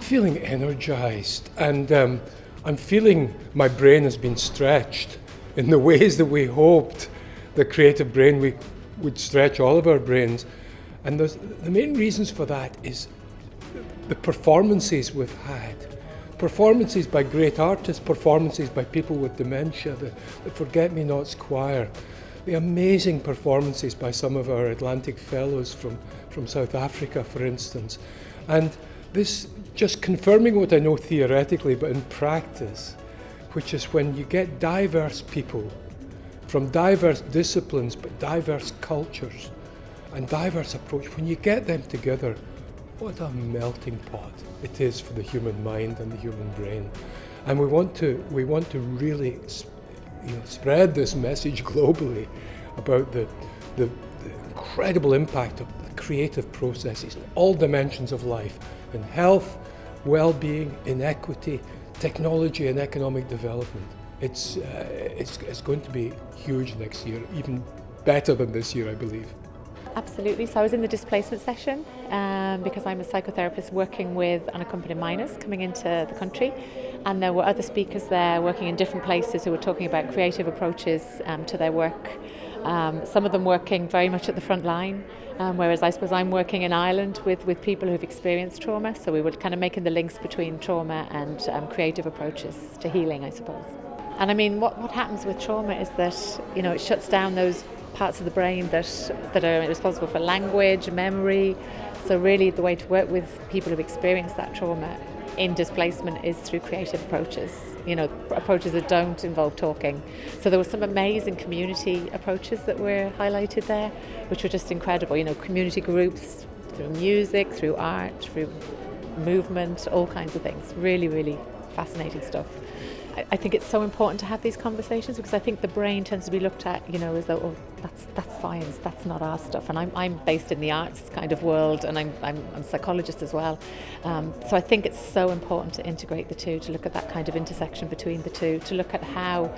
feeling energized, and I'm feeling my brain has been stretched in the ways that we hoped the Creative Brain Week would stretch all of our brains. And the main reasons for that is the performances we've had. Performances by great artists, performances by people with dementia, the Forget-Me-Nots Choir, the amazing performances by some of our Atlantic Fellows from South Africa, for instance. And this just confirming what I know theoretically, but in practice, which is when you get diverse people from diverse disciplines, but diverse cultures and diverse approach, when you get them together, what a melting pot it is for the human mind and the human brain. And we want to really spread this message globally about the incredible impact of the creative processes in all dimensions of life, in health, well-being, in equity, technology and economic development. It's going to be huge next year, even better than this year, I believe. Absolutely. So I was in the Displacement session because I'm a psychotherapist working with unaccompanied minors coming into the country, and there were other speakers there working in different places who were talking about creative approaches to their work. Some of them working very much at the front line, whereas I suppose I'm working in Ireland with people who've experienced trauma, so we were kind of making the links between trauma and creative approaches to healing, I suppose. And I mean, what happens with trauma is that, it shuts down those parts of the brain that are responsible for language, memory. So really the way to work with people who've experienced that trauma in displacement is through creative approaches, approaches that don't involve talking. So there were some amazing community approaches that were highlighted there, which were just incredible. Community groups through music, through art, through movement, all kinds of things. Really, really fascinating stuff. I think it's so important to have these conversations, because I think the brain tends to be looked at, as though, that's science, that's not our stuff. And I'm based in the arts kind of world, and I'm a psychologist as well. So I think it's so important to integrate the two, to look at that kind of intersection between the two, to look at how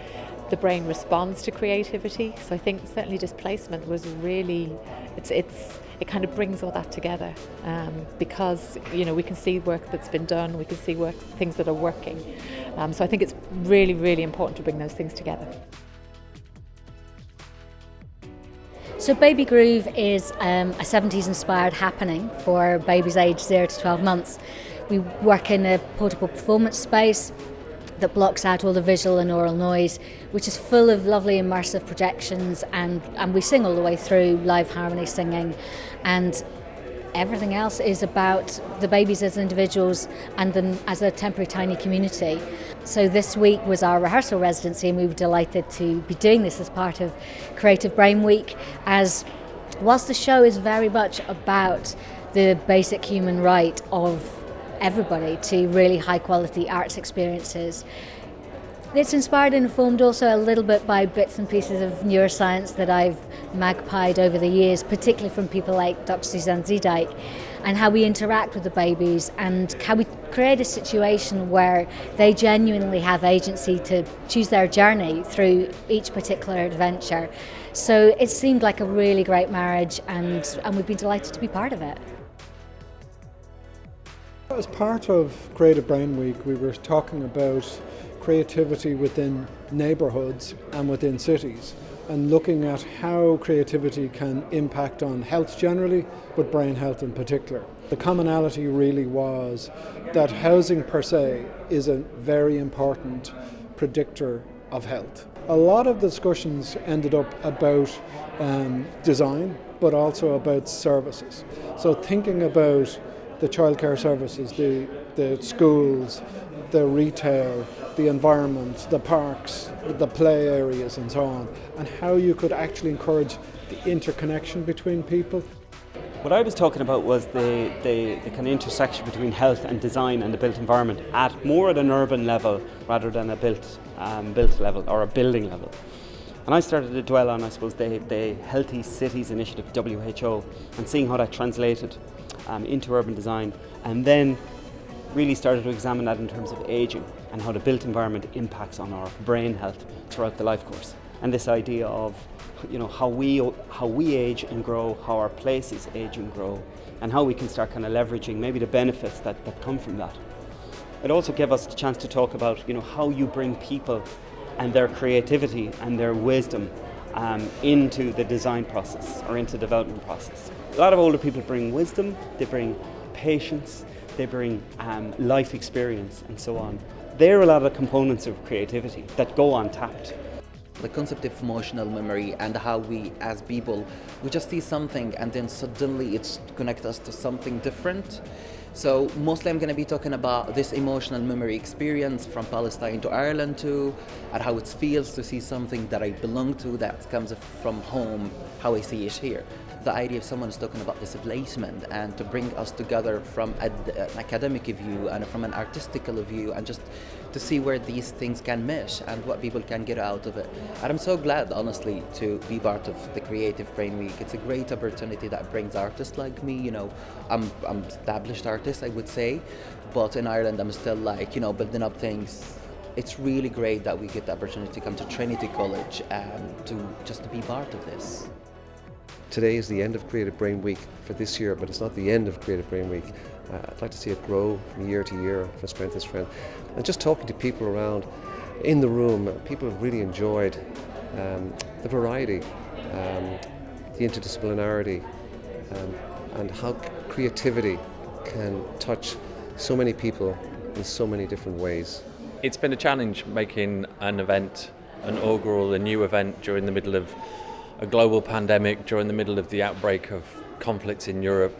the brain responds to creativity. So I think certainly displacement was really, it kind of brings all that together, because we can see work that's been done, we can see things that are working. So I think it's really, really important to bring those things together. So Baby Groove is a 70s inspired happening for babies aged 0 to 12 months. We work in a portable performance space that blocks out all the visual and oral noise, which is full of lovely immersive projections, and we sing all the way through, live harmony singing, and everything else is about the babies as individuals and then as a temporary tiny community. So this week was our rehearsal residency, and we were delighted to be doing this as part of Creative Brain Week, as whilst the show is very much about the basic human right of everybody to really high quality arts experiences, it's inspired and informed also a little bit by bits and pieces of neuroscience that I've magpied over the years, particularly from people like Dr. Suzanne Zedijk, and how we interact with the babies and how we create a situation where they genuinely have agency to choose their journey through each particular adventure. So it seemed like a really great marriage, and we've been delighted to be part of it. As part of Creative Brain Week, we were talking about creativity within neighbourhoods and within cities, and looking at how creativity can impact on health generally, but brain health in particular. The commonality really was that housing per se is a very important predictor of health. A lot of discussions ended up about design, but also about services. So thinking about the childcare services, the schools, the retail, the environment, the parks, the play areas and so on, and how you could actually encourage the interconnection between people. What I was talking about was the kind of intersection between health and design and the built environment at more at an urban level rather than a built level or a building level. And I started to dwell on, I suppose, the Healthy Cities Initiative, WHO, and seeing how that translated into urban design, and then really started to examine that in terms of aging and how the built environment impacts on our brain health throughout the life course. And this idea of how we age and grow, how our places age and grow, and how we can start kind of leveraging maybe the benefits that come from that. It also gave us the chance to talk about, how you bring people and their creativity and their wisdom into the design process or into the development process. A lot of older people bring wisdom, they bring patience, they bring life experience and so on. They're a lot of components of creativity that go untapped. The concept of emotional memory and how we as people, we just see something and then suddenly it's connect us to something different. So mostly I'm going to be talking about this emotional memory experience from Palestine to Ireland too, and how it feels to see something that I belong to that comes from home, how I see it here. The idea of someone is talking about displacement and to bring us together from an academic view and from an artistical view and just to see where these things can mesh and what people can get out of it. And I'm so glad, honestly, to be part of the Creative Brain Week. It's a great opportunity that brings artists like me. I'm established artist, I would say, but in Ireland I'm still building up things. It's really great that we get the opportunity to come to Trinity College and to be part of this. Today is the end of Creative Brain Week for this year, but it's not the end of Creative Brain Week. I'd like to see it grow from year to year, from strength to strength. And just talking to people around in the room, people have really enjoyed the variety, the interdisciplinarity, and how creativity can touch so many people in so many different ways. It's been a challenge making an event, an inaugural, a new event during the middle of a global pandemic, during the middle of the outbreak of conflicts in Europe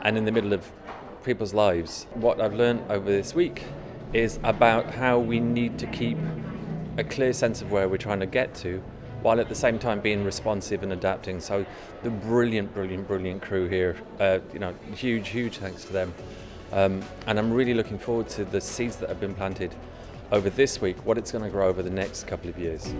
and in the middle of people's lives. What I've learned over this week is about how we need to keep a clear sense of where we're trying to get to, while at the same time being responsive and adapting. So the brilliant crew here, huge thanks to them. And I'm really looking forward to the seeds that have been planted over this week, what it's going to grow over the next couple of years.